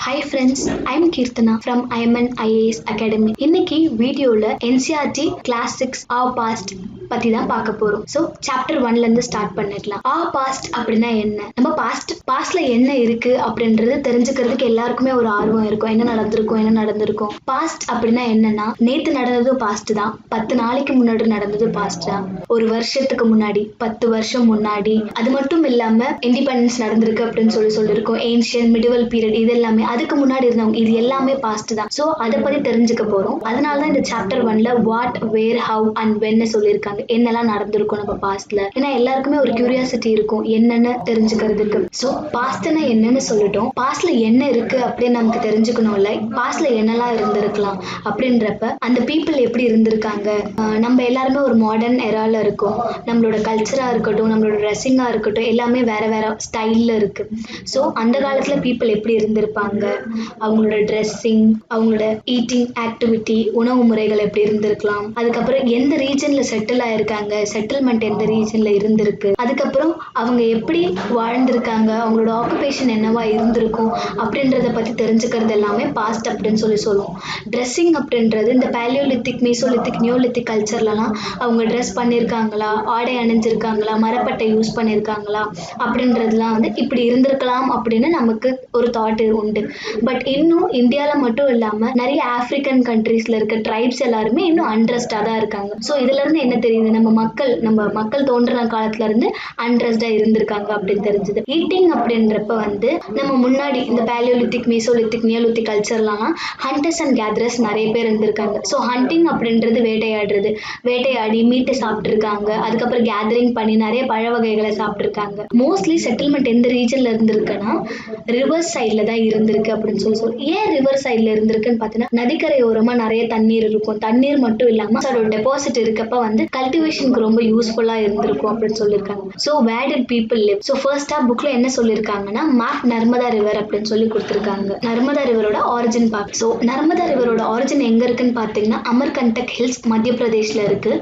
Hi friends, I'm Kirtana from IMN IAS Academy. இன்னைக்கு வீடியோல NCERT CLASS-6 Our Past பத்தி தான் பார்க்க போறோம். ஸோ சாப்டர் 1ல இருந்து ஸ்டார்ட் பண்ணிடலாம். Our Past அப்படின்னா என்ன? நம்ம பாஸ்ட்ல என்ன இருக்கு அப்படின்றது தெரிஞ்சுக்கிறதுக்கு எல்லாருக்குமே ஒரு ஆர்வம் இருக்கும். என்ன நடந்திருக்கும். பாஸ்ட் அப்படின்னா என்னன்னா, நேத்து நடந்தது பாஸ்ட் தான், 10 நாளைக்கு முன்னாடி நடந்தது பாஸ்ட் தான், ஒரு வருஷத்துக்கு முன்னாடி, 10 வருஷம் முன்னாடி, அது மட்டும் இல்லாம இண்டிபெண்டன்ஸ் நடந்திருக்கு அப்படின்னு சொல்லியிருக்கோம். ஏன்ஷியன் மிடிவல் பீரியட், இது எல்லாமே அதுக்கு முன்னாடி இருந்தவங்க, இது எல்லாமே பாஸ்ட் தான். சோ அதை பத்தி தெரிஞ்சுக்க போறோம். அதனாலதான் இந்த சாப்டர் 1ல what, where, how and when சொல்லியிருக்காங்க. என்னெல்லாம் நடந்திருக்கும் நம்ம பாஸ்ட்ல. ஏன்னா எல்லாருக்குமே ஒரு கியூரியாசிட்டி இருக்கும் என்னன்னு தெரிஞ்சுக்கிறதுக்கு. சோ பாஸ்ட்னா என்னன்னு சொல்லிட்டோம். பாஸ்ட்ல என்ன இருக்கு அப்படின்னு நமக்கு தெரிஞ்சுக்கணும்ல. பாஸ்ட்ல என்னெல்லாம் இருந்திருக்கலாம் அப்படின்றப்ப அந்த பீப்புள் எப்படி இருந்திருக்காங்க. நம்ம எல்லாருமே ஒரு மாடர்ன் எரால இருக்கோம். நம்மளோட கல்ச்சரா இருக்கட்டும், நம்மளோட ட்ரெஸ்ஸிங்கா இருக்கட்டும், எல்லாமே வேற வேற ஸ்டைல்ல இருக்கு. சோ அந்த காலத்துல பீப்புள் எப்படி இருந்திருப்பாங்க, அவங்களோட ட்ரெஸ்ஸிங், அவங்களோட ஈட்டிங் ஆக்டிவிட்டி, உணவு முறைகள் எப்படி இருந்திருக்கலாம். அதுக்கப்புறம் எந்த ரீஜன்ல செட்டில் ஆயிருக்காங்க, செட்டில்மெண்ட் எந்த ரீஜன்ல இருந்திருக்கு, அதுக்கப்புறம் அவங்க எப்படி வாழ்ந்திருக்காங்க, அவங்களோட ஆக்குபேஷன் என்னவா இருந்திருக்கும் அப்படின்றத பத்தி தெரிஞ்சுக்கிறது எல்லாமே பாஸ்ட் அப்படின்னு சொல்லுவோம். ட்ரெஸ்ஸிங் அப்படின்றது இந்த பேலியோலித்திக், மீசோலித்திக், நியோலித்திக் கல்ச்சர்லாம் அவங்க ட்ரெஸ் பண்ணியிருக்காங்களா, ஆடை அணிஞ்சிருக்காங்களா, மரப்பட்டை யூஸ் பண்ணியிருக்காங்களா அப்படின்றதுலாம் இப்படி இருந்திருக்கலாம் அப்படின்னு நமக்கு ஒரு தாட் உண்டு. பட் இன்னும் இந்தியால மட்டும் இல்லாம நிறைய ஆப்பிரிக்கன் கண்ட்ரீஸ்ல இருக்க ட்ரைப்ஸ் எல்லாருமே இன்னும் அன்ட்ரெஸ்டா தான் இருக்காங்க. சோ இதுல இருந்து என்ன தெரியுது, நம்ம மக்கள் தோன்றின காலத்துல இருந்து அன்ட்ரெஸ்டா இருந்திருக்காங்க அப்படின்னு தெரிஞ்சது. ஈட்டிங் அப்படின்றப்ப நம்ம முன்னாடி இந்த பேலியோலித்திக், மீசோலித்திக், நியோலித்திக் கல்ச்சர்லாம் ஹண்டர்ஸ் அண்ட் கேதரர்ஸ் நிறைய பேர் இருந்திருக்காங்க. ஸோ ஹண்டிங் அப்படின்றது வேட்டையாடி மீட்டை சாப்பிட்டு இருக்காங்க. அதுக்கப்புறம் கேதரிங் பண்ணி நிறைய பழ வகைகளை சாப்பிட்டு இருக்காங்க. மோஸ்ட்லி செட்டில்மெண்ட் எந்த ரீஜன்ல இருந்திருக்குன்னா ரிவர் சைட்ல தான் இருந்திருக்கு அப்படின்னு சொல்லி. ஏன் ரிவர் சைட்ல இருந்திருக்குன்னு பார்த்தீங்கன்னா, நதிக்கரை ஓரமா நிறைய தண்ணீர் இருக்கும். தண்ணீர் மட்டும் இல்லாம அதோட டெபாசிட் இருக்கப்ப கல்டிவேஷனுக்கு ரொம்ப யூஸ்ஃபுல்லா இருந்திருக்கும் அப்படின்னு சொல்லியிருக்காங்க. So where did people live? So ஃபர்ஸ்டா புக்ல என்ன சொல்லியிருக்காங்கன்னா, மேப் நர்மதா ரிவர் அப்படின்னு சொல்லி கொடுத்திருக்காங்க. நர்மதா ரிவரோட ஆரிஜின் பார்க்க. ஸோ நர்மதா ரிவரோட ஆரிஜின் எங்க இருக்குன்னு பார்த்தீங்கன்னா, அமர்கண்டக் ஹில்ஸ், மத்திய பிரதேஷ்ல இருக்கு.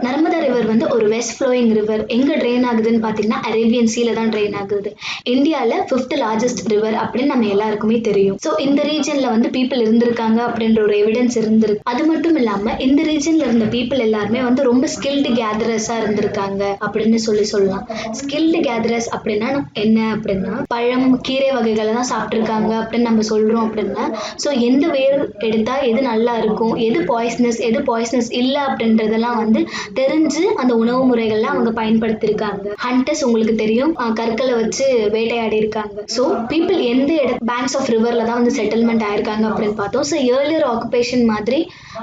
நர்மதா ரிவர் ஒரு வெஸ்ட் ஃப்ளோயிங் ரிவர். எங்க ட்ரெயின் ஆகுதுன்னு பார்த்தீங்கன்னா, அரேபியன் சீல தான் ட்ரெயின் ஆகுது. இந்தியால 5th லார்ஜஸ்ட் ரிவர் அப்படின்னு நம்ம எல்லாருக்குமே தெரியும். ஸோ இந்த ரீஜன்ல பீப்புள் இருந்திருக்காங்க அப்படின்ற ஒரு எவிடன்ஸ் இருந்திருக்கு. அது மட்டும் இல்லாம இந்த ரீஜன்ல இருந்த பீப்புள் எல்லாருமே ரொம்ப ஸ்கில்டு கேதரர்ஸா இருந்திருக்காங்க அப்படின்னு சொல்லலாம். ஸ்கில்டு கேதரர்ஸ் அப்படின்னா என்ன அப்படின்னா, பழம், கீரை வகைகளை தான் சாப்பிட்டு இருக்காங்க அப்படின்னு நம்ம சொல்றோம் அப்படின்னா, ஸோ எந்த வேர் எடுத்தா எது நல்லா இருக்கும், எது பாய்ஸ்னஸ் இல்ல அப்படின்றதெல்லாம் தெரிஞ்சு அந்த உணவு முறைகள்லாம் அவங்க பயன்படுத்திருக்காங்க. ஹண்டர்ஸ் உங்களுக்கு தெரியும், கற்களை வச்சு வேட்டையாடி இருக்காங்க. ஸோ பீப்புள் எந்த பேங்க்ஸ் ஆஃப் ரிவர்ல தான் செட்டில்மெண்ட் ஆயிருக்காங்க அப்படின்னு பார்த்தோம். ஸோ ஏர்லியர் ஆக்குபேஷன் மாதிரி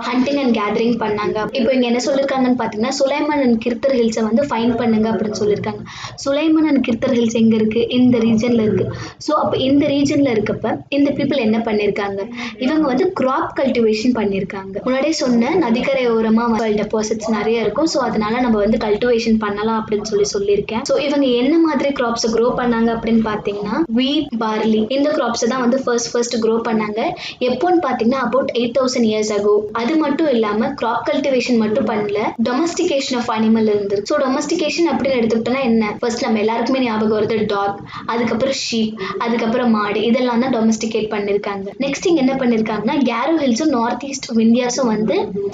ஹண்டிங் அண்ட் கேதரிங் பண்ணாங்க. இப்போ இங்க என்ன சொல்லிருக்காங்கன்னு பாத்தீங்கன்னா, சுலைமான் அண்ட் கிர்த்தர் ஹில்ஸை ஃபைண்ட் பண்ணுங்க அப்படின்னு சொல்லியிருக்காங்க. சுலைமான் அண்ட் கிர்த்தர் ஹில்ஸ் எங்க இருக்கு? இந்த ரீஜன்ல இருக்கு. ஸோ அப்ப இந்த ரீஜன்ல இருக்கப்ப இந்த பீப்புள் என்ன பண்ணிருக்காங்க, இவங்க கிராப் கல்டிவேஷன் பண்ணிருக்காங்க. முன்னாடியே சொன்ன நதிக்கரை ஓரமா டெபாசிட்ஸ் நிறைய இருக்கும். ஸோ அதனால நம்ம கல்டிவேஷன் பண்ணலாம் அப்படின்னு சொல்லியிருக்கேன். ஸோ இவங்க என்ன மாதிரி கிராப்ஸ் க்ரோ பண்ணாங்க அப்படின்னு பாத்தீங்கன்னா, வீட், பார்லி, இந்த கிராப்ஸ் தான் ஃபர்ஸ்ட் க்ரோ பண்ணாங்க. எப்போன்னு பாத்தீங்கன்னா about 8000 years ago. அது மட்டும் இல்லாம கிராப் கல்டிவேஷன் மட்டும் பண்ணல, டொமஸ்டிகேஷன் ஆஃப் அனிமல் இருந்தது. ஸோ டொமஸ்டிகேஷன் அப்படின்னு எடுத்துக்கிட்டோம்னா என்ன, ஃபர்ஸ்ட் நம்ம எல்லாருக்குமே ஞாபகம் வருது டாக், அதுக்கப்புறம் ஷீப், அதுக்கப்புறம் மாடு, இதெல்லாம் தான் டொமஸ்டிகேட் பண்ணிருக்காங்க. நெக்ஸ்ட் இங்க என்ன பண்ணிருக்காங்கன்னா, கேரோ ஹில்ஸும் நார்த் ஈஸ்ட் விந்தியாஸும்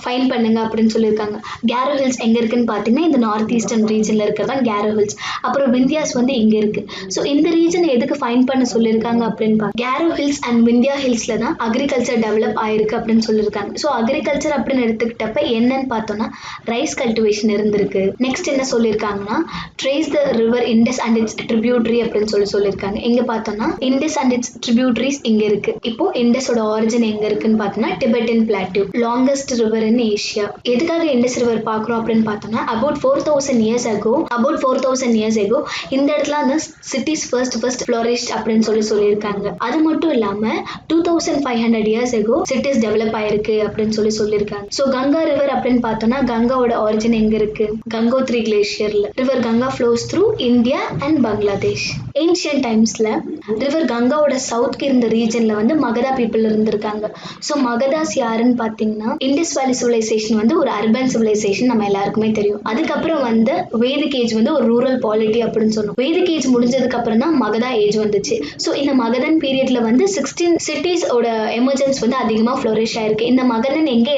ஃபைண்ட் பண்ணுங்க அப்படின்னு சொல்லியிருக்காங்க. கேரோ ஹில்ஸ் எங்க இருக்குன்னு பாத்தீங்கன்னா, இந்த நார்த் ஈஸ்டர்ன் ரீஜன்ல இருக்கிறதா கேரோ ஹில்ஸ். அப்புறம் விந்தியாஸ் இங்க இருக்கு. ஸோ இந்த ரீஜன் எதுக்கு ஃபைண்ட் பண்ண சொல்லியிருக்காங்க அப்படின்னு கேரோ ஹில்ஸ் அண்ட் விந்தியா ஹில்ஸ்ல தான் அக்ரிகல்ச்சர் டெவலப் ஆயிருக்கு அப்படின்னு சொல்லியிருக்காங்க. ஸோ அக்ரிகல்ச்சர் அப்படின்னு எடுத்துக்கிட்டப்ப என்னன்னு பார்த்தோம்னா, ரைஸ் கல்டிவேஷன் இருந்திருக்கு. நெக்ஸ்ட் என்ன சொல்லியிருக்காங்கன்னா, trace the river Indus and its tributary அப்படின்னு சொல்லியிருக்காங்க. எங்க பார்த்தோம்னா, இண்டஸ் அண்ட் இட்ஸ் ட்ரிபியூட்டரிஸ் இங்க இருக்கு. இப்போ இண்டஸோட ஆரிஜின் எங்க இருக்குன்னு பார்த்தோம்னா, டிபெட்டன் பிளாட்டியூ, லாங்கஸ்ட் ரிவர் இன் ஏஷியா. எதுக்காக இண்டஸ் ரிவர் பார்க்குறோம் அப்படின்னு பார்த்தோம்னா, about 4000 years ago இந்த இடத்துல அந்த சிட்டிஸ் ஃபர்ஸ்ட் ஃப்ளோரிஷ்ட் அப்படின்னு சொல்லியிருக்காங்க. அது மட்டும் இல்லாம 2500 years ago சிட்டிஸ் டெவலப் ஆயிருக்கு அப்படின்னு சொல்லியிருக்காங்க. ஸோ கங்கா ரிவர் அப்படின்னு பார்த்தோம்னா, கங்காவோட ஆரிஜின் ஆரிஜின் எங்க இருக்கு? கங்கோத்ரி கிளேஷியர்ல. River Ganga flows through India and Bangladesh. Ancient டைம்ஸ்ல ரிவர் கங்காவோட சவுத்க்கு இருந்த ரீஜன்ல வந்து மகதா பீப்புள் இருந்திருக்காங்க. ஸோ மகதாஸ் யாருன்னு பார்த்தீங்கன்னா இண்டஸ் வேலி சிவிலைசேஷன் வந்து ஒரு அர்பன் சிவிலைசேஷன் நம்ம எல்லாருக்குமே தெரியும். அதுக்கப்புறம் வந்து வேதிக் ஏஜ் வந்து ஒரு ரூரல் பாலிட்டி அப்படின்னு சொன்னோம். வேதிக் ஏஜ் முடிஞ்சதுக்கு அப்புறம் தான் மகதா ஏஜ் வந்துச்சு. ஸோ இந்த மகதன் பீரியட்ல வந்து 16 சிட்டிஸ் ஓட எமர்ஜென்ஸ் வந்து அதிகமா ஃப்ளோரிஷ் ஆயிருக்கு. இந்த மகதன் எந்த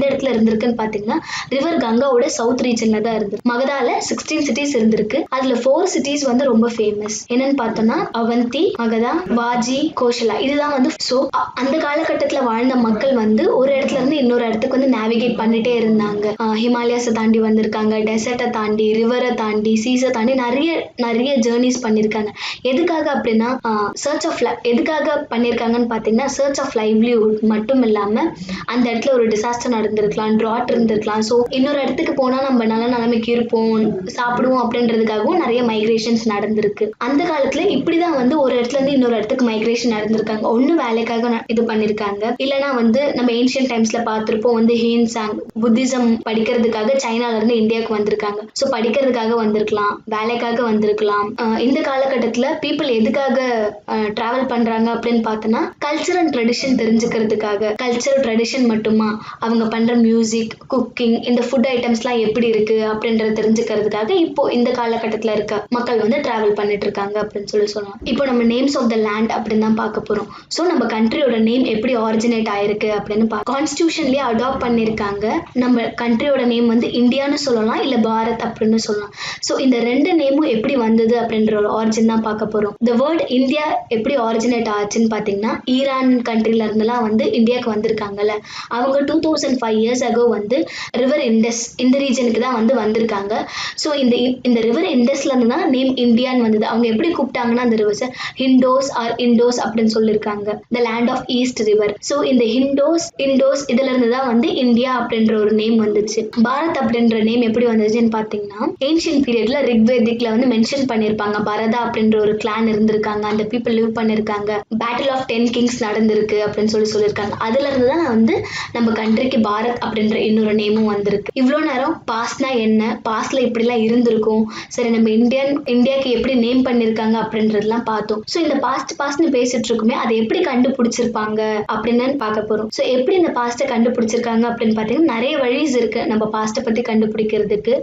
இடத்துல இருந்திருக்குன்னு பார்த்தீங்கன்னா ரிவர் கங்காவோட சவுத் ரீஜன்ல தான் இருந்து. மகதால 16 சிட்டிஸ் இருந்திருக்கு. அதுல 4 சிட்டிஸ் வந்து ரொம்ப ஃபேமஸ். என்னன்னு பார்த்தோம்னா அவந்தி, மகதா, வாஜி, கோஷலா. இதுதான் வந்து ஸோ அந்த காலகட்டத்துல வாழ்ந்த மக்கள் வந்து ஒரு இடத்துல இருந்து இன்னொரு இடத்துக்கு வந்து நேவிகேட் பண்ணிட்டே இருந்தாங்க. ஹிமாலயாஸை தாண்டி வந்திருக்காங்க, டெசர்ட்டை தாண்டி, ரிவரை தாண்டி, சீஸை தாண்டி நிறைய ஜேர்னிஸ் பண்ணிருக்காங்க. எதுக்காக அப்படின்னா சர்ச் ஆஃப் எதுக்காக பண்ணிருக்காங்கன்னு பாத்தீங்கன்னா சர்ச் ஆஃப் லைவ்லிஹுட் மட்டும் இல்லாம அந்த இடத்துல ஒரு டிசாஸ்டர் நடந்திருக்கலாம், ட்ராட் இருந்திருக்கலாம். ஸோ இன்னொரு இடத்துக்கு போனா நம்ம நல்ல நிலைமைக்கு இருப்போம், சாப்பிடுவோம் அப்படின்றதுக்காகவும் நிறைய மைக்ரேஷன்ஸ் நடந்திருக்கு. அந்த காலத்துல இப்படிதான் வந்து ஒரு இடத்துல இருந்து இன்னொரு இடத்துக்கு மைக்ரேஷன் நடந்திருக்காங்க. ஒண்ணு வேலைக்காக இது பண்ணிருக்காங்க, இல்லைன்னா வந்து நம்ம ஏன்ஷியன்ட் டைம்ஸ்ல பார்த்திருப்போம் வந்து ஹீன்சாங் புத்திசம் படிக்கிறதுக்காக சைனால இருந்து இந்தியாவுக்கு வந்திருக்காங்க. ஸோ படிக்கிறதுக்காக வந்திருக்கலாம், வேலைக்காக வந்திருக்கலாம். இந்த காலகட்டத்துல பீப்புள் எதுக்காக டிராவல் பண்றாங்க அப்படின்னு பார்த்தோம்னா கல்ச்சர் அண்ட் ட்ரெடிஷன் தெரிஞ்சுக்கிறதுக்காக. கல்ச்சர் ட்ரெடிஷன் மட்டுமா, அவங்க பண்ற மியூசிக், குக்கிங், இந்த ஃபுட் ஐட்டம்ஸ்லாம் எப்படி இருக்கு அப்படின்றத தெரிஞ்சுக்கிறதுக்காக இப்போ இந்த காலகட்டத்துல இருக்க மக்கள் வந்து டிராவல் பண்ணிட்டு இருக்காங்க அப்படின்னு சொல்லலாம். இப்போ நம்ம நேம்ஸ் ஆஃப் த லேண்ட் அப்படின்னு தான் பார்க்க போறோம். ஸோ நம்ம கண்ட்ரியோட நேம் எப்படி ஆரிஜினேட் ஆயிருக்கு அப்படின்னு கான்ஸ்டியூஷன்லயே அடாப்ட் பண்ணிருக்காங்க. நம்ம கண்ட்ரியோட நேம் வந்து இந்தியான்னு சொல்லலாம், இல்ல பாரத் அப்படின்னு சொல்லலாம். ஸோ இந்த ரெண்டு நேமும் எப்படி வந்தது அப்படின்ற ஒரு ஆரிஜின் தான் பார்க்க போறோம். இந்த வேர்ட் இந்தியா எப்படி ஆரிஜினேட் ஆச்சுன்னு பாத்தீங்கன்னா ஈரான் கண்ட்ரில இருந்தெல்லாம் வந்து இந்தியாவுக்கு வந்திருக்காங்கல்ல, அவங்க 2005 years ago வந்து ரிவர் இண்டஸ் இந்த ரீஜனுக்கு தான் வந்து வந்திருக்காங்க. ஸோ இந்த ரிவர் இண்டஸ்ல இருந்து தான் நேம் இந்தியான்னு வந்தது. அவங்க எப்படி கூப்பிட்டாங்கன்னா அந்த ரிவர்ஸ் ஹிண்டோஸ் ஆர் இண்டோஸ் அப்படின்னு சொல்லியிருக்காங்க, the land of east river. So இந்த இண்டோஸ் இதுல இருந்து தான் வந்து இந்தியா அப்படின்ற ஒரு நேம் வந்துச்சு. பாரத் அப்படின்ற நேம் எப்படி வந்துச்சுன்னு பாத்தீங்கன்னா ஏன்ஷியன்ட் பீரியட்ல ரிக்வேதிக்ல வந்து மென்ஷன் பண்ணிருப்பாங்க, பரதா அப்படின்ற ஒரு கிளான் இருந்திருக்காங்க, அந்த பீப்புள் லிவ் பண்ணிருக்காங்க, பேட்டில் ஆஃப் 10 kings நடந்திருக்கு அப்படின்னு சொல்லியிருக்காங்க. அதுல இருந்து தான் வந்து நம்ம கண்ட்ரிக்கு பாரத் அப்படின்ற இன்னொரு நேமும் வந்திருக்கு. இவ்வளவு நேரம் பாஸ்ட்னா என்ன, பாஸ்ட்ல இப்படிலாம் இருந்திருக்கும், சரி நம்ம இந்தியாக்கு எப்படி நேம் பண்ணிருக்காங்க அப்படின்றதெல்லாம் பார்த்தோம். ஸோ இந்த பாஸ்ட்னு பேசிட்டு இருக்குமே அதை எப்படி கண்டுபிடிச்சிருப்பாங்க அப்படின்னு பார்க்க போறோம். ஸோ எப்படி இந்த பாஸ்ட்டை கண்டுபிடிச்சிருக்காங்க அப்படின்னு பார்த்தீங்கன்னா நிறைய வழிஸ் இருக்கு நம்ம பாஸ்ட்டை பத்தி கண்டுபிடிக்கிறதுக்கு.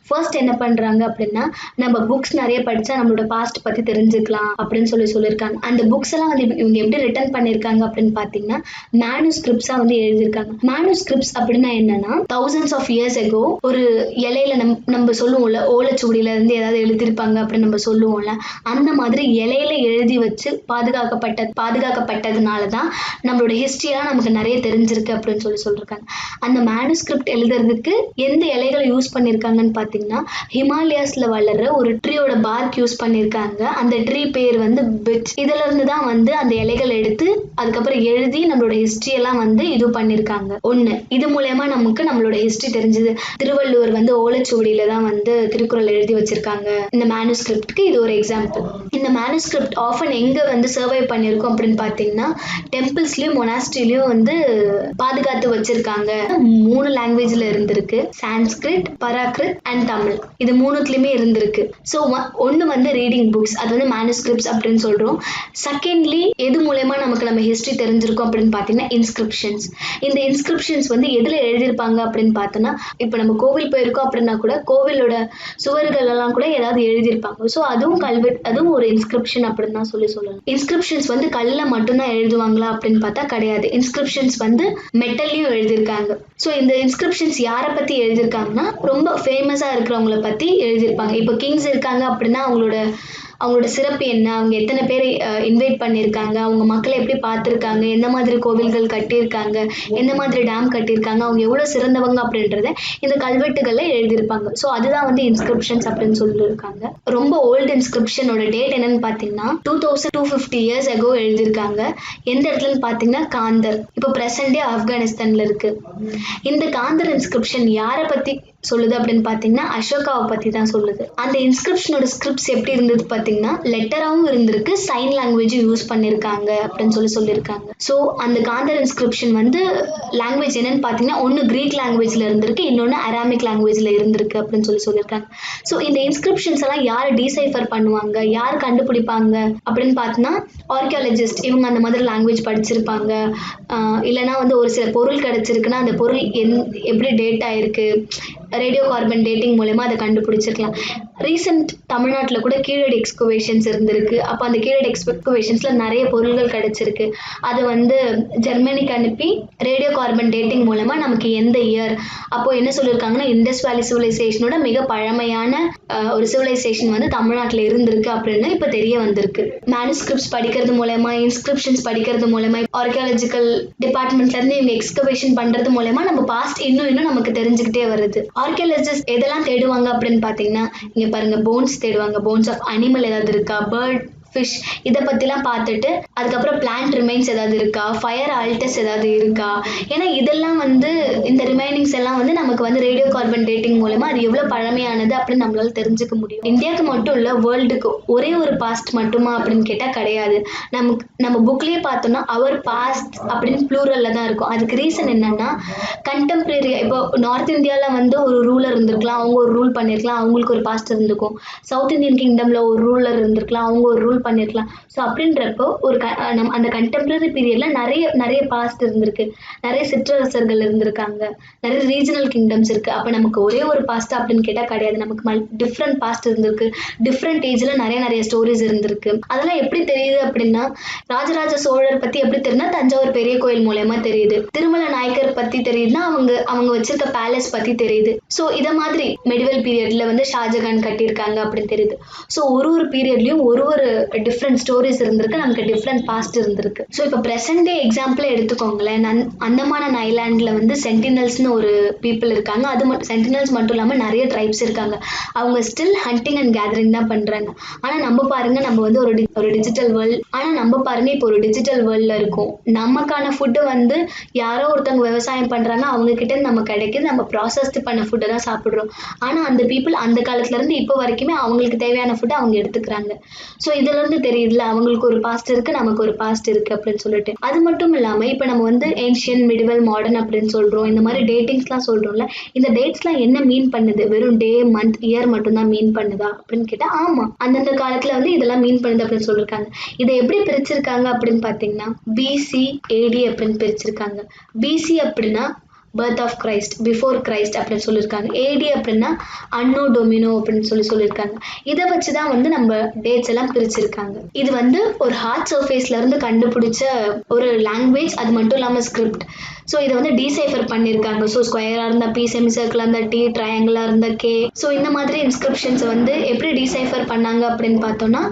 ஃபர்ஸ்ட் என்ன பண்றாங்க அப்படின்னா நம்ம புக்ஸ் நிறைய படிச்சா நம்மளோட பாஸ்ட் பத்தி தெரிஞ்சுக்கலாம் அப்படின்னு சொல்லியிருக்காங்க. அந்த புக்ஸ் எல்லாம் வந்து இவங்க எப்படி ரிட்டர்ன் பண்ணிருக்காங்க அப்படின்னு பார்த்தீங்கன்னா மேனுஸ்கிரிப்ட்ஸா வந்து எழுதியிருக்காங்க. மேனுஸ்கிரிப்ட்ஸ் அப்படின்னா என்னன்னா thousands of years ago ஒரு இலையில நம்ம சொல்லுவோம்ல, ஓலைச்சுவடியில இருந்து ஏதாவது எழுதியிருப்பாங்க அப்படின்னு நம்ம சொல்லுவோம்ல, அந்த மாதிரி இலையில எழுதி வச்சு பாதுகாக்கப்பட்டதுனாலதான் நம்மளோட ஹிஸ்டரியெல்லாம் நமக்கு நிறைய தெரிஞ்சிருக்கு அப்படின்னு சொல்லியிருக்காங்க. அந்த மேனுஸ்கிரிப்ட் எழுதுறதுக்கு எந்த இலைகளை யூஸ் பண்ணிருக்காங்கன்னு பாத்தீங்கன்னா ஹிமாலயாஸ்ல வளர்ற ஒரு ட்ரீயோட பார்க் யூஸ் பண்ணிருக்காங்க. அந்த ட்ரீ பேர் வந்து பிச். இதுல இருந்து தான் வந்து அந்த இலைகள் எடுத்து அதுக்கப்புறம் எழுதி நம்மளோட ஹிஸ்டரி எல்லாம் வந்து இது பண்ணிருக்காங்க. ஒண்ணு இது மூலமா நமக்கு நம்மளோட ஹிஸ்டரி தெரிஞ்சது. திருவள்ளுவர் வந்து ஓலைச்சுவடியில தான் வந்து திருக்குறள் எழுதி வச்சிருக்காங்க. இந்த மேனுஸ்கிரிப்ட்க்கு இது ஒரு எக்ஸாம்பிள். இந்த மேனுஸ்கிரிப்ட் ஆஃபன் எங்க வந்து சர்வை பண்ணிருக்கோம் அப்படின்னு பாத்தீங்கன்னா டெம்பிள்ஸ்லயும் மொனாஸ்ட்ரிலயும் வந்து பாதுகாத்து வச்சிருக்காங்க. 3 லாங்குவேஜ்ல இருந்திருக்கு, சான்ஸ்கிரிட், பராக்ரித் அண்ட் தமிழ். இது மூணுத்துலயுமே இருந்திருக்கு. ஸோ ஒன்னு வந்து ரீடிங் புக்ஸ், அது வந்து மேனுஸ்கிரிப்ட்ஸ் அப்படின்னு சொல்றோம். செகண்ட்லி எது மூலமா நமக்கு நம்ம ஹிஸ்டரி தெரிஞ்சிருக்கோம் அப்படின்னு பாத்தீங்கன்னா இன்ஸ்கிரிப்ஷன்ஸ். இந்த இன்ஸ்கிரிப்ஷன்ஸ் வந்து எதுல எழுதியிருப்பாங்க அப்படின்னு பார்த்தோம்னா இப்ப நம்ம கோவில் போயிருக்கோம் அப்படின்னா கூட கோவிலோட சுவர்கள் எல்லாம் கூட ஏதாவது எழுதியிருப்பாங்க. ஸோ அதுவும் ஒரு இன்ஸ்கிரிப்ஷன் அப்படின்னு தான் சொல்லலாம். இன்ஸ்கிரிப்ஷன்ஸ் வந்து கல்ல மட்டும்தான் எழுதுவாங்களா அப்படின்னு பார்த்தா கிடையாது. இன்ஸ்கிரிப்ஷன்ஸ் வந்து மெட்டல்லையும் எழுதியிருக்காங்க. ஸோ இந்த இன்ஸ்கிரிப்ஷன்ஸ் யாரை பத்தி எழுதியிருக்காங்கன்னா ரொம்ப ஃபேமஸா இருக்கிறவங்கள பத்தி எழுதியிருப்பாங்க. இப்போ கிங்ஸ் இருக்காங்க அப்படின்னா அவங்களோட சிறப்பு என்ன, அவங்க எத்தனை பேரை இன்வைட் பண்ணியிருக்காங்க, அவங்க மக்களை எப்படி பார்த்துருக்காங்க, எந்த மாதிரி கோவில்கள் கட்டியிருக்காங்க, எந்த மாதிரி டேம் கட்டியிருக்காங்க, அவங்க எவ்வளவு சிறந்தவங்க அப்படின்றத இந்த கல்வெட்டுகள்ல எழுதியிருப்பாங்க. ஸோ அதுதான் வந்து இன்ஸ்கிரிப்ஷன்ஸ் அப்படின்னு சொல்லியிருக்காங்க. ரொம்ப ஓல்டு இன்ஸ்கிரிப்ஷனோட டேட் என்னன்னு பார்த்தீங்கன்னா 2250 years ago எழுதியிருக்காங்க. எந்த இடத்துலன்னு பார்த்தீங்கன்னா காந்தர், இப்போ பிரசன்ட் டே ஆப்கானிஸ்தான்ல இருக்கு. இந்த காந்தர் இன்ஸ்கிரிப்ஷன் யாரை பத்தி சொல்லுது அப்படின்னு பாத்தீங்கன்னா அசோகாவை பத்தி தான் சொல்லுது. அந்த இன்ஸ்கிரிப்ஷனோட ஸ்கிரிப்ட்ஸ் எப்படி இருந்தது பாத்தீங்கன்னா லெட்டராவும் இருந்திருக்கு, சைன் லாங்குவேஜும் யூஸ் பண்ணிருக்காங்க அப்படின்னு சொல்லியிருக்காங்க. ஸோ அந்த காந்தர் இன்ஸ்கிரிப்ஷன் வந்து லாங்குவேஜ் என்னன்னு பாத்தீங்கன்னா ஒன்னு கிரீக் லாங்குவேஜ்ல இருந்திருக்கு, இன்னொன்னு அராமிக் லாங்குவேஜ்ல இருந்திருக்கு அப்படின்னு சொல்லியிருக்காங்க. ஸோ இந்த இன்ஸ்கிரிப்ஷன்ஸ் எல்லாம் யார் டீசைஃபர் பண்ணுவாங்க, யார் கண்டுபிடிப்பாங்க அப்படின்னு பார்த்தோன்னா ஆர்கியாலஜிஸ்ட். இவங்க அந்த மாதிரி லாங்குவேஜ் படிச்சிருப்பாங்க. இல்லைனா வந்து ஒரு சில பொருள் கிடைச்சிருக்குன்னா அந்த பொருள் எப்படி டேட் ஆயிருக்கு, ரேடியோ கார்பன் டேட்டிங் மூலமா அதை கண்டுபிடிச்சிருக்கலாம். ரீசெண்ட் தமிழ்நாட்டில் கூட கீழடி எக்ஸ்கவேஷன்ஸ் இருந்திருக்கு. அப்போ அந்த கீழடி எக்ஸ்கவேஷன்ஸ்ல நிறைய பொருள்கள் கிடைச்சிருக்கு. அதை வந்து ஜெர்மனிக்கு அனுப்பி ரேடியோ கார்பன் டேட்டிங் மூலமா நமக்கு எந்த இயர், அப்போ என்ன சொல்லியிருக்காங்கன்னா இண்டஸ் வேலி சிவிலைசேஷனோட மிக பழமையான ஒரு சிவிலைசேஷன் வந்து தமிழ்நாட்டில் இருந்திருக்கு அப்படின்னு இப்போ தெரிய வந்திருக்கு. மேனுஸ்கிரிப்ட்ஸ் படிக்கிறது மூலமா, இன்ஸ்கிரிப்ஷன்ஸ் படிக்கிறது மூலமா, ஆர்கியாலஜிக்கல் டிபார்ட்மெண்ட்ல இருந்து இவங்க எக்ஸ்கவேஷன் பண்றது மூலமா நம்ம பாஸ்ட் இன்னும் நமக்கு தெரிஞ்சுக்கிட்டே வருது. ஆர்கியாலஜிஸ்ட் எதெல்லாம் தேடுவாங்க அப்படின்னு பாத்தீங்கன்னா இங்க பாருங்க, போன்ஸ் தேடுவாங்க. போன்ஸ் ஆஃப் அனிமல் ஏதாவது இருக்கா, பேர்ட், ஃபிஷ், இதை பத்திலாம் பார்த்துட்டு அதுக்கப்புறம் பிளான்ட் ரிமைன்ஸ் ஏதாவது இருக்கா, ஃபயர் ஆல்டஸ் ஏதாவது இருக்கா. ஏன்னா இதெல்லாம் வந்து இந்த ரிமைனிங்ஸ் எல்லாம் வந்து நமக்கு வந்து ரேடியோ கார்பன் டேட்டிங் மூலமா அது எவ்வளவு பழமையானது அப்படின்னு நம்மளால தெரிஞ்சுக்க முடியும். இந்தியாவுக்கு மட்டும் இல்ல, வேர்ல்டுக்கு ஒரே ஒரு பாஸ்ட் மட்டுமா அப்படின்னு கேட்டா கிடையாது. நம்ம புக்லயே பார்த்தோம்னா அவர் பாஸ்ட் அப்படின்னு ப்ளூரல்ல தான் இருக்கும். அதுக்கு ரீசன் என்னன்னா கண்டெம்பரரி, இப்போ நார்த் இந்தியால வந்து ஒரு ரூலர் இருந்திருக்கலாம், அவங்க ஒரு ரூல் பண்ணிருக்கலாம், அவங்களுக்கு ஒரு பாஸ்ட் இருந்திருக்கும். சவுத் இந்தியன் கிங்டம்ல ஒரு ரூலர் இருந்திருக்கலாம், அவங்க ஒரு ரூல் பண்ணிருக்கலாம். ஸோ அப்படின்றப்போ ஒரு அந்த கண்டெம்பரரி பீரியட்ல நிறைய பாஸ்ட் இருந்திருக்கு, நிறைய சிற்றரசர்கள் இருந்திருக்காங்க, நிறைய ரீஜனல் கிங்டம்ஸ் இருக்கு. அப்ப நமக்கு ஒரே ஒரு பாஸ்ட் அப்படின்னு கேட்டா கிடையாது. நமக்கு டிஃப்ரெண்ட் பாஸ்ட் இருந்திருக்கு, டிஃப்ரெண்ட் ஏஜ்ல நிறைய ஸ்டோரிஸ் இருந்திருக்கு. அதெல்லாம் எப்படி தெரியுது அப்படின்னா ராஜராஜ சோழர் பத்தி எப்படி தெரியுதுன்னா தஞ்சாவூர் பெரிய கோயில் மூலமா தெரியுது. திருமல நாயக்கர் பத்தி தெரியுதுன்னா அவங்க வச்சிருக்க பேலஸ் பத்தி தெரியுது. ஸோ இத மாதிரி மெடிவல் பீரியட்ல வந்து ஷாஜகான் கட்டியிருக்காங்க அப்படின்னு தெரியுது. ஸோ ஒரு பீரியட்லயும் ஒரு டிஃப்ரெண்ட் ஸ்டோரிஸ் இருந்திருக்கு, நமக்கு டிஃப்ரெண்ட் பாஸ்ட் இருந்திருக்கு. ஸோ இப்போ பிரசன்ட் டே எக்ஸாம்பிள் எடுத்துக்கோங்களேன். அந்தமான் ஐலாண்ட்ல வந்து சென்டினல்ஸ்னு ஒரு பீப்புள் இருக்காங்க. அது மட்டும் சென்டினல்ஸ் மட்டும் இல்லாமல் நிறைய ட்ரைப்ஸ் இருக்காங்க. அவங்க ஸ்டில் ஹண்டிங் அண்ட் கேதரிங் தான் பண்றாங்க. ஆனா நம்ம பாருங்க, நம்ம வந்து ஒரு டிஜிட்டல் வேர்ல்ட். ஆனா நம்ம பாருங்க இப்போ ஒரு டிஜிட்டல் வேர்ல்ட்ல இருக்கும். நமக்கான ஃபுட்டு வந்து யாரோ ஒருத்தவங்க விவசாயம் பண்றாங்க, அவங்க கிட்ட நம்ம கிடைக்குது, நம்ம ப்ராசஸ்ட் பண்ண ஃபுட்டை தான் சாப்பிடுறோம். ஆனா அந்த பீப்புள் அந்த காலத்துல இருந்து இப்போ வரைக்குமே அவங்களுக்கு தேவையான ஃபுட்டை அவங்க எடுத்துக்கிறாங்க. ஸோ இதுல இருந்து தெரியுதுல அவங்களுக்கு ஒரு பாஸ்ட் இருக்கு, நமக்கு ஒரு பாஸ்ட் இருக்கு அப்படின்னு சொல்லிட்டு. அது மட்டும் இல்லாம இப்ப நம்ம வந்து ஏன்ஷியன், மிடிவல், மாடர்ன் அப்படின்னு சொல்றோம். இந்த மாதிரி டேட்டிங்ஸ்லாம் சொல்றோம்ல, இந்த டேட்ஸ்லாம் என்ன மீன் பண்ணுது? வெறும் டே, மந்த், இயர் மட்டும் தான் மீன் பண்ணுதா அப்படின்னு கேட்டா ஆமா, அந்தந்த காலத்துல வந்து இதெல்லாம் மீன் பண்ணுது அப்படின்னு சொல்லிருக்காங்க. இதை எப்படி பிரிச்சிருக்காங்க அப்படின்னு பாத்தீங்கன்னா பிசி, ஏடி அப்படின்னு பிரிச்சிருக்காங்க. பிசி அப்படின்னா birth of Christ, before Christ அப்படின்னு சொல்லியிருக்காங்க. ஏடி அப்படின்னா அன்னோ டொமினோ அப்படின்னு சொல்லியிருக்காங்க. இதை வச்சுதான் வந்து நம்ம டேட்ஸ் எல்லாம் பிரிச்சிருக்காங்க. இது வந்து ஒரு ஹார்ட் சர்ஃபேஸ்ல இருந்து கண்டுபிடிச்ச ஒரு லாங்குவேஜ், அது மட்டும் இல்லாம ஸ்கிரிப்ட். ஸோ இதை வந்து டீசைஃபர் பண்ணியிருக்காங்க. ஸோ ஸ்கொயரா இருந்தா பி, செமி சர்க்கிளா இருந்தா டி, ட்ரையாங்கிளா இருந்தா கே. ஸோ இந்த மாதிரி இன்ஸ்கிரிப்ஷன்ஸ் வந்து எப்படி டீசைஃபர் பண்ணாங்க அப்படின்னு பார்த்தோம்னா,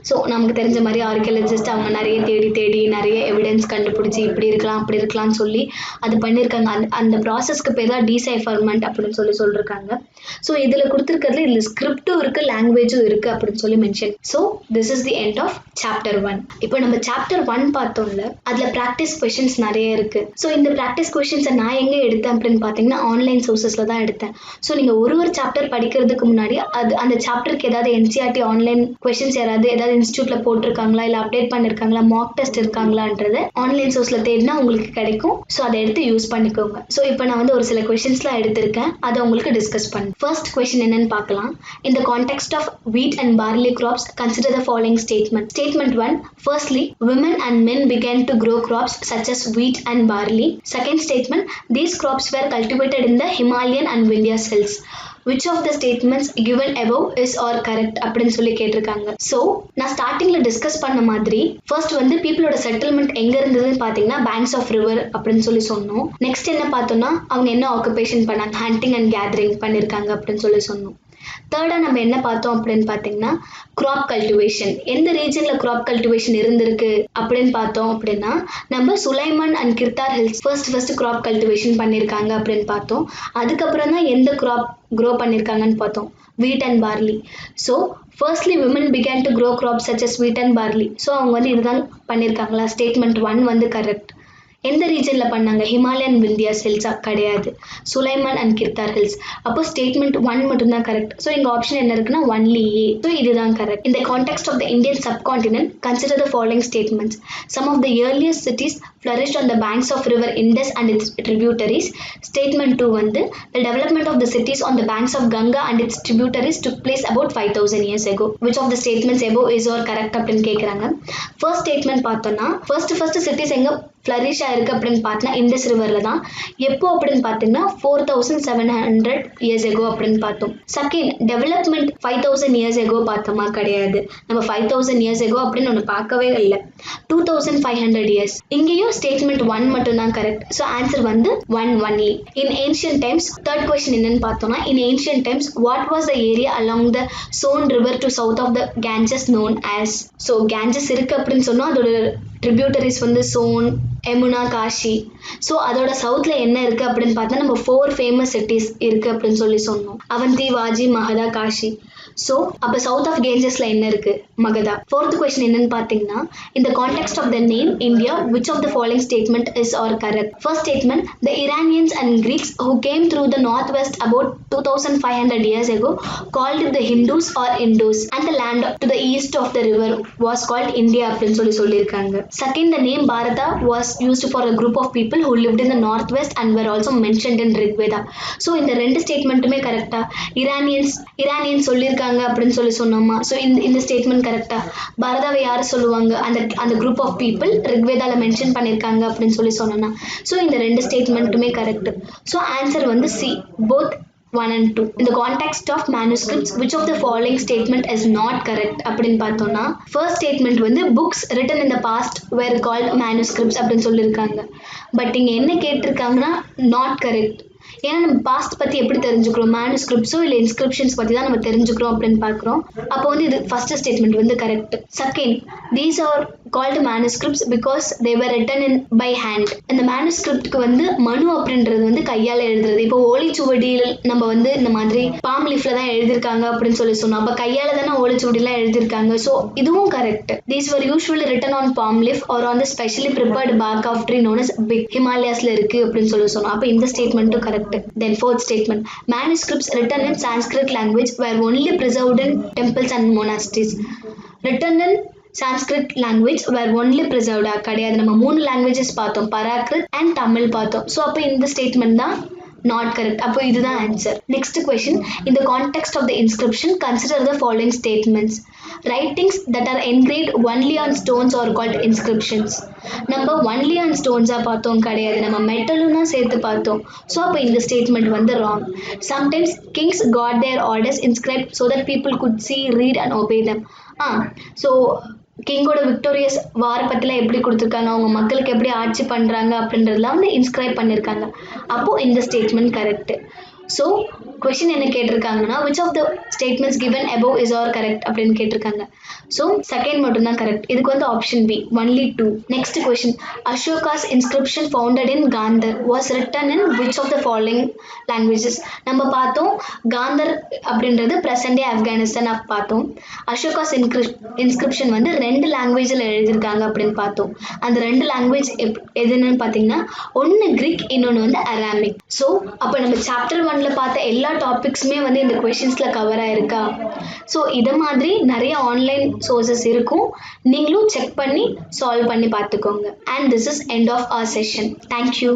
ஸோ நமக்கு தெரிஞ்ச மாதிரி ஆர்கியாலஜிஸ்ட் அவங்க நிறைய தேடி நிறைய எவிடன்ஸ் கண்டுபிடிச்சி இப்படி இருக்கலாம் அப்படி இருக்கலாம்னு சொல்லி அது பண்ணியிருக்காங்க. அந்த ப்ராசஸ்க்கு பேர் தான் டீசைஃபர்மெண்ட் அப்படின்னு சொல்லியிருக்காங்க. ஸோ இதுல கொடுத்துருக்கிறதுல இதுல ஸ்கிரிப்டும் இருக்கு, லாங்குவேஜும் இருக்கு அப்படின்னு சொல்லி mention. So this is the end of chapter 1. இப்போ நம்ம சாப்டர் 1 பார்த்தோம்ல, அதுல ப்ராக்டிஸ் கொஸ்டின்ஸ் நிறைய இருக்கு. ஸோ இந்த ப்ராக்டிஸ் கொஸ்டின்ஸை நான் எங்க எடுத்தேன் அப்படின்னு பார்த்தீங்கன்னா ஆன்லைன் சோர்சஸ்ல தான் எடுத்தேன். ஸோ நீங்க ஒரு சாப்டர் படிக்கிறதுக்கு முன்னாடி அந்த சாப்டருக்கு ஏதாவது NCERT ஆன்லைன் கொஸ்டின்ஸ் ஏதாவது இன்ஸ்டியூட்ல போட்டிருக்காங்களா, இல்ல அப்டேட் பண்ணிருக்காங்களா, மார்க் டெஸ்ட் இருக்காங்களான்றது ஆன்லைன் சோர்ஸ்ல தேடினா உங்களுக்கு கிடைக்கும். ஸோ அதை எடுத்து யூஸ் பண்ணிக்கோங்க. ஸோ இப்போ நான் வந்து ஒரு சில கொஸ்டின்ஸ்லாம் எடுத்திருக்கேன், அதை உங்களுக்கு டிஸ்கஸ் பண்ணேன். ஃபர்ஸ்ட் கொஸ்டின் என்னன்னு பார்க்கலாம். In the context of wheat and barley crops, consider the following statement. Statement 1. Firstly, women and men began to grow crops such as wheat and barley. Second statement, these crops were cultivated in the Himalayan and Vindhya hills. Which of the statements given above is or correct அப்படின்னு சொல்லி கேட்டிருக்காங்க. So நான் ஸ்டார்டிங்ல discuss பண்ண மாதிரி first வந்து பீப்புளோட settlement எங்க இருந்ததுன்னு பாத்தீங்கன்னா பேங்க்ஸ் ஆஃப் ரிவர் அப்படின்னு சொல்லி சொன்னோம். நெக்ஸ்ட் என்ன பார்த்தோம்னா அவங்க என்ன ஆக்குபேஷன் பண்ணாங்க, ஹண்டிங் அண்ட் கேதரிங் பண்ணிருக்காங்க அப்படின்னு சொல்லி சொன்னோம். தேர்டா நம்ம என்ன பார்த்தோம் அப்படின்னு பாத்தீங்கன்னா கிராப் கல்டிவேஷன், எந்த ரீஜன்ல கிராப் கல்டிவேஷன் இருந்திருக்கு அப்படின்னு பார்த்தோம் அப்படின்னா நம்ம Sulaiman and Kirthar hills first crop cultivation பண்ணிருக்காங்க அப்படின்னு பார்த்தோம். அதுக்கப்புறம் தான் எந்த கிராப் க்ரோ பண்ணிருக்காங்கன்னு பார்த்தோம், wheat and barley. So firstly women began to grow crops such as wheat and barley. So அவங்க வந்து இதுதான் பண்ணிருக்காங்களா? ஸ்டேட்மெண்ட் 1 வந்து கரெக்ட். எந்த ரீஜன்ல பண்ணாங்க? ஹிமாலயன் விந்தியாஸ் ஹில்ஸா? கிடையாது. Sulaiman and Kirthar hills. அப்போ ஸ்டேட்மெண்ட் 1 மட்டும் தான் கரெக்ட். ஸோ இங்க ஆப்ஷன் என்ன இருக்குன்னா ஒன்லி ஏ. ஸோ இதுதான் correct. In the context of the Indian subcontinent, consider the following statements. Some of the earliest cities flourished on the banks of river Indus and its tributaries. Statement 2 வந்து the development of the cities on the banks of Ganga and its tributaries took place about 5000 years ago. Which of the statements above is or correct அப்படின்னு கேக்குறாங்க. First statement பார்த்தோம்னா first cities எங்க flourish ஆயிருக்கு அப்படின்னு பார்த்தா Indies ரிவர்ல தான். எப்போ அப்படின்னு பார்த்தீங்கன்னா 4700 இயர்ஸ் எகோ அப்படின்னு பார்த்தோம். செகண்ட் டெவலப்மெண்ட் 5000 இயர்ஸ் எகோ பார்த்தோமா? கிடையாது. நம்ம 5000 இயர்ஸ் எகோ அப்படின்னு ஒன்று பார்க்கவே இல்லை. 2500 இயர்ஸ். இங்கேயும் ஸ்டேட்மெண்ட் 1 மட்டும் தான் கரெக்ட். ஸோ ஆன்சர் வந்து 1 only. In ancient times third question என்னன்னு பார்த்தோம்னா in ancient times what was the area along the Son river to south of the Ganges known as. So Ganges இருக்கு அப்படின்னு சொன்னா அதோட ட்ரிபியூட்டரிஸ் வந்து சோன், யமுனா, காஷி. ஸோ அதோட சவுத்ல என்ன இருக்கு அப்படின்னு பார்த்தா நம்ம 4 ஃபேமஸ் சிட்டிஸ் இருக்கு அப்படின்னு சொல்லி சொன்னோம். அவந்தி, வாஜி, மகதா, காஷி. ஸோ அப்போ சவுத் ஆஃப் கேஞ்சஸ்ல என்ன இருக்கு? மகதா. ஃபோர்த் கொஸ்டின் என்னன்னு பார்த்தீங்கன்னா in the context of the name India, which of the following statement is or correct? First statement, the Iranians and Greeks who came through the northwest about 2500 years ago called it the Hindus or Indus, and the land to the east of the river was called India அப்படின்னு சொல்லியிருக்காங்க. Second, the name Bharata was used for a group of people who lived in the northwest and were also mentioned in Rigveda. So இந்த ரெண்டு ஸ்டேட்மெண்ட்டுமே கரெக்டா? Iranians சொல்லியிருக்காங்க அப்படின்னு சொல்லி சொன்னோமா? So இந்த ஸ்டேட்மெண்ட் கரெக்டா? பாரதாவை யாரு சொல்லுவாங்க? அந்த குரூப் ஆஃப் பீப்புள் ரிக்வேதால மென்ஷன் பண்ணியிருக்காங்க அப்படின்னு சொல்லி சொன்னோம்னா ஸோ இந்த ரெண்டு ஸ்டேட்மெண்ட்டுமே கரெக்ட். ஸோ ஆன்சர் வந்து C, both 1 and 2. In the context of manuscripts, which of the following statement is not correct அப்படின்னு பார்த்தோம்னா first statement வந்து books written in the past were called manuscripts அப்படின்னு சொல்லியிருக்காங்க. பட் இங்க என்ன கேட்டிருக்காங்கன்னா not correct. ஏன்னா நம்ம பாஸ்ட் பத்தி எப்படி தெரிஞ்சுக்கிறோம்? மேனுஸ்கிரிப்ட்ஸோ இல்லை இன்ஸ்கிரிப்ஷன்ஸ் பத்தி தான் நம்ம தெரிஞ்சுக்கிறோம் அப்படின்னு பார்க்குறோம். அப்போ வந்து இது ஃபர்ஸ்ட் ஸ்டேட்மெண்ட் வந்து correct. Second, these are called manuscripts because they were written in by hand. இந்த மேனுஸ்கிரிப்ட்க்கு வந்து மனு அப்படின்றது வந்து கையால் எழுதுறது. இப்போ ஓலைச்சுவடியில் நம்ம வந்து இந்த மாதிரி பாம் லீஃப்ல தான் எழுதியிருக்காங்க அப்படின்னு சொல்லி சொன்னோம். அப்போ கையால தானே ஓலைச்சுவடிலாம் எழுதியிருக்காங்க. ஸோ இதுவும் correct. These were usually written on palm leaf or on the specially prepared bark of tree known as big. ஹிமாலயாஸ்ல இருக்கு அப்படின்னு சொல்லி சொன்னோம். அப்போ இந்த ஸ்டேட்மெண்ட்டும் correct. Then fourth statement, manuscripts written in Sanskrit language were only preserved in temples and monasteries. Written in Sanskrit language were only preserved. கிடையாது. நம்ம 3 லாங்குவேஜஸ் பார்த்தோம், பராக்ரித் அண்ட் தமிழ் பார்த்தோம். ஸோ அப்போ இந்த ஸ்டேட்மெண்ட் தான் not correct. அப்போ இதுதான் answer. Next question, in the context of the inscription, consider the following statements. Writings that are engraved only on stones are called inscriptions. நம்ம only on stones பார்த்தோம் கிடையாது, நம்ம மெட்டலும் தான் சேர்த்து பார்த்தோம். ஸோ அப்போ இந்த ஸ்டேட்மெண்ட் வந்து wrong. Sometimes kings got their orders inscribed so that people could see, read and obey them. So கிங்கோட விக்டோரியஸ் வார பத்திலாம் எப்படி கொடுத்துருக்காங்க, அவங்க மக்களுக்கு எப்படி ஆட்சி பண்றாங்க அப்படின்றதுலாம் வந்து இன்ஸ்கிரைப் பண்ணிருக்காங்க. அப்போ இந்த ஸ்டேட்மெண்ட் கரெக்ட். ஸோ கொஸ்டின் என்ன கேட்டிருக்காங்கன்னா which of the statements given above is or correct அப்படின்னு கேட்டிருக்காங்க. ஸோ செகண்ட் மட்டும் தான் கரெக்ட். இதுக்கு வந்து option B, only 2. Next question, Ashoka's inscription founded in Kandahar was written in which of the following languages. நம்ம பார்த்தோம் காந்தர் அப்படின்றது பிரசன்ட் டே ஆப்கானிஸ்தான் பார்த்தோம். அசோகாஸ் இன்ஸ்கிரிப்ஷன் வந்து 2 லாங்குவேஜில் எழுதியிருக்காங்க அப்படின்னு பார்த்தோம். அந்த 2 லாங்குவேஜ் எதுன்னு பார்த்தீங்கன்னா ஒன்று கிரீக், இன்னொன்று வந்து அராமிக். ஸோ அப்போ நம்ம சாப்டர் 1ல பார்த்த எல்லா டாபிக்ஸுமே வந்து இந்த கொஸ்டின்ஸ்ல கவர் ஆயிருக்கா? ஸோ இதை மாதிரி நிறைய ஆன்லைன் சோர்சஸ் இருக்கும், நீங்களும் செக் பண்ணி சால்வ் பண்ணி பார்த்துக்கோங்க. And this is end of our session. Thank you.